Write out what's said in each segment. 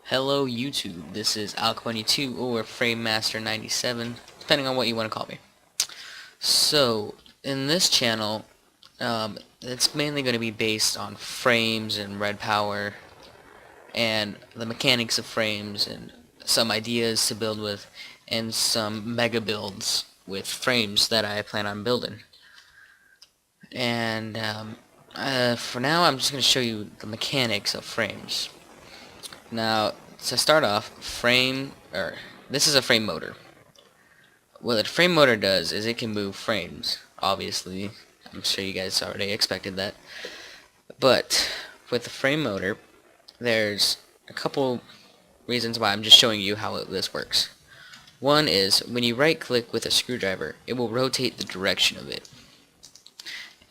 Hello YouTube, this is Al22 or FrameMaster97, depending on what you want to call me. So, in this channel, it's mainly going to be based on frames and Redpower and the mechanics of frames and some ideas to build with and some mega builds with frames that I plan on building. And for now I'm just going to show you the mechanics of frames. Now, to start off, this is a frame motor. What a frame motor does is it can move frames, obviously. I'm sure you guys already expected that. But with the frame motor, there's a couple reasons why I'm just showing you how this works. One is, when you right click with a screwdriver, it will rotate the direction of it.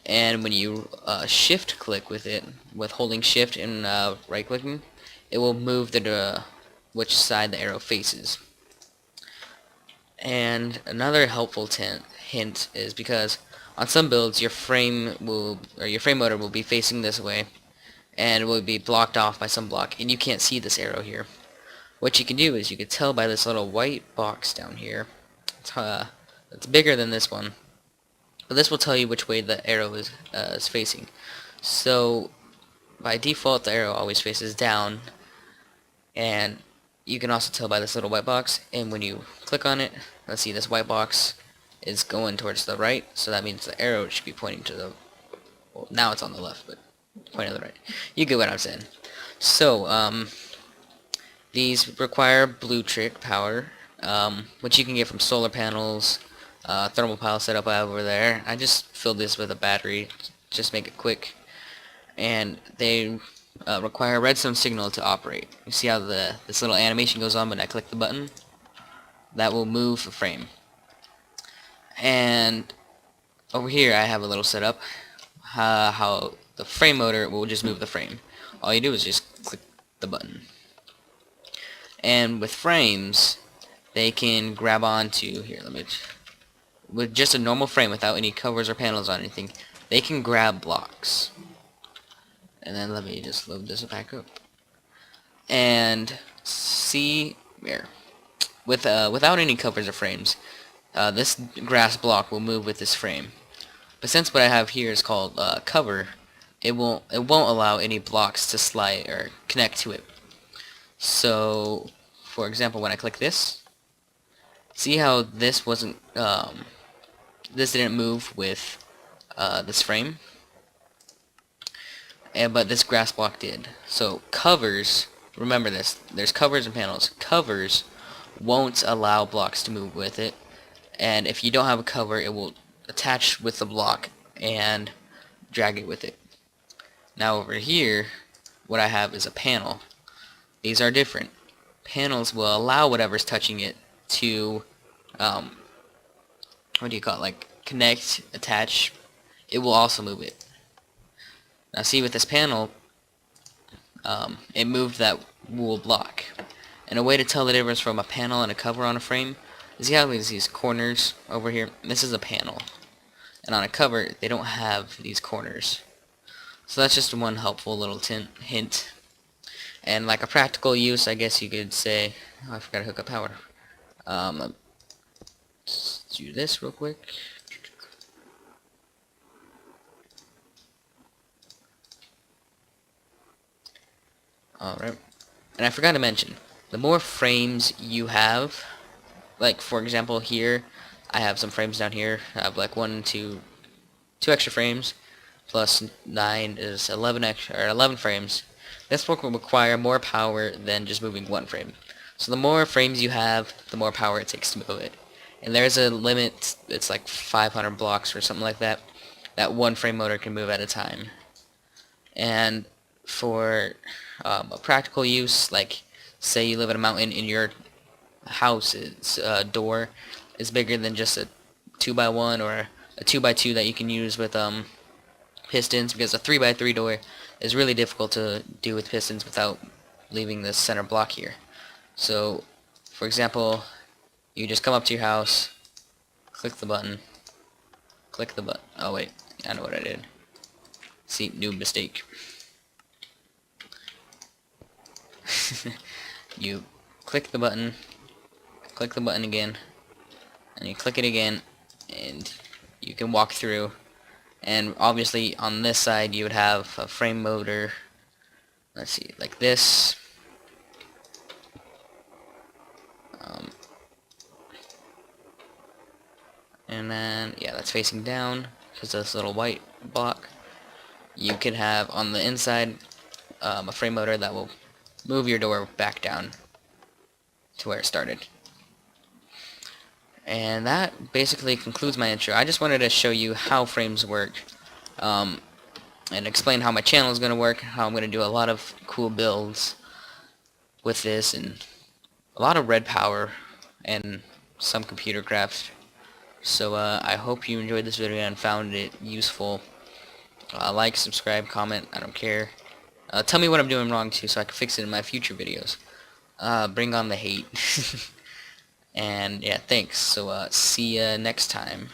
And when you shift click with it, with holding shift and right clicking, it will move which side the arrow faces. And another helpful hint is because on some builds your frame motor will be facing this way and it will be blocked off by some block and you can't see this arrow here. What you can do is you can tell by this little white box down here. It's bigger than this one, but this will tell you which way the arrow is facing. So by default the arrow always faces down, and you can also tell by this little white box, and when you click on it, let's see, this white box is going towards the right, so that means the arrow should be pointing to the, well, now it's on the left, but pointing to the right. You get what I'm saying. So, these require blue trick power, which you can get from solar panels, thermal pile setup I have over there. I just filled this with a battery, just make it quick, and they require a redstone signal to operate. You see how this little animation goes on when I click the button? That will move the frame. And over here I have a little setup how the frame motor will just move the frame. All you do is just click the button. And with frames, they can grab onto, with just a normal frame without any covers or panels on anything, they can grab blocks. And then let me just load this back up. And see here, without any covers or frames, this grass block will move with this frame. But since what I have here is called cover, it won't allow any blocks to slide or connect to it. So, for example, when I click this, see how this didn't move with this frame? But this grass block did. So covers, remember this, there's covers and panels. Covers won't allow blocks to move with it, and if you don't have a cover, it will attach with the block and drag it with it. Now over here, what I have is a panel. These are different. Panels will allow whatever's touching it to, what do you call it, like connect, attach. It will also move it. Now see, with this panel, it moved that wool block. And a way to tell the difference from a panel and a cover on a frame is you have these corners over here. This is a panel. And on a cover, they don't have these corners. So that's just one helpful little hint. And like a practical use, I guess you could say, oh, I forgot to hook up power. Let's do this real quick. Alright. And I forgot to mention, the more frames you have, like for example here, I have some frames down here. I have like two extra frames, plus 9 is 11 frames. This will require more power than just moving one frame. So the more frames you have, the more power it takes to move it. And there's a limit, it's like 500 blocks or something like that, that one frame motor can move at a time. And for a practical use, like say you live in a mountain and your house's door is bigger than just a 2x1 or a 2x2 that you can use with pistons, because a 3x3 door is really difficult to do with pistons without leaving the center block here. So for example, you just come up to your house, click the button, oh wait, I know what I did. See, new mistake. you click the button again, and you click it again, and you can walk through. And obviously on this side you would have a frame motor, let's see, like this. um, and then yeah, that's facing down because this little white block. You can have on the inside a frame motor that will move your door back down to where it started. And that basically concludes my intro. I just wanted to show you how frames work, and explain how my channel is going to work, how I'm going to do a lot of cool builds with this, and a lot of Redpower and some computer craft. So I hope you enjoyed this video and found it useful. Like, subscribe, comment, I don't care. Tell me what I'm doing wrong too so I can fix it in my future videos. Bring on the hate. And yeah, thanks. So see ya next time.